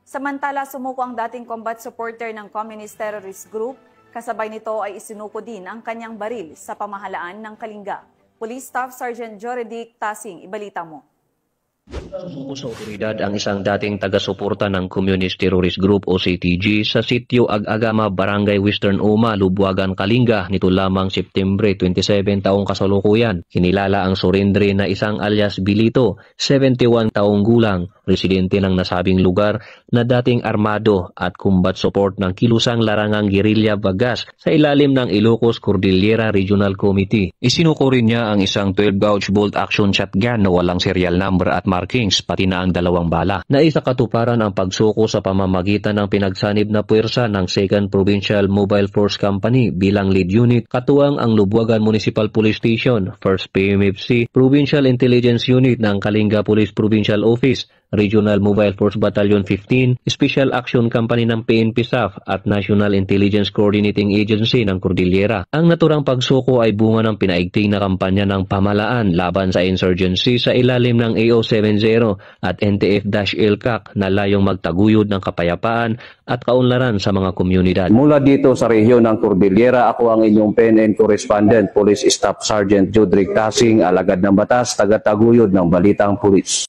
Samantala, sumuko ang dating combat supporter ng Communist Terrorist Group. Kasabay nito ay isinuko din ang kanyang baril sa pamahalaan ng Kalinga. Police Staff Sergeant Joredic Tasing, ibalita mo. Sumuko sa otoridad ang isang dating taga-suporta ng Communist Terrorist Group o CTG sa sitio Ag-Agama, Barangay Western Uma, Lubuagan, Kalinga nito lamang Septembre 27 taong kasalukuyan. Kinilala ang surrendre na isang alias Bilito, 71 taong gulang, residente ng nasabing lugar na dating armado at combat support ng kilusang larangang Guerrilla Bagas sa ilalim ng Ilocos Cordillera Regional Committee. Isinuko rin niya ang isang 12-gauge bolt-action shotgun na walang serial number at markings, pati na ang dalawang bala. Naisa katuparan ang pagsuko sa pamamagitan ng pinagsanib na puwersa ng 2nd Provincial Mobile Force Company bilang lead unit, katuwang ang Lubuagan Municipal Police Station, 1st PMFC, Provincial Intelligence Unit ng Kalinga Police Provincial Office, Regional Mobile Force Battalion 15, Special Action Company ng PNP SAF at National Intelligence Coordinating Agency ng Cordillera. Ang naturang pagsuko ay bunga ng pinaigting na kampanya ng pamahalaan laban sa insurgency sa ilalim ng AO70 at NTF-LCAC na layong magtaguyod ng kapayapaan at kaunlaran sa mga komunidad. Mula dito sa rehiyon ng Cordillera, ako ang inyong PNN correspondent, Police Staff Sergeant Joredic Tasing, alagad ng batas, tagataguyod ng Balitang Pulis.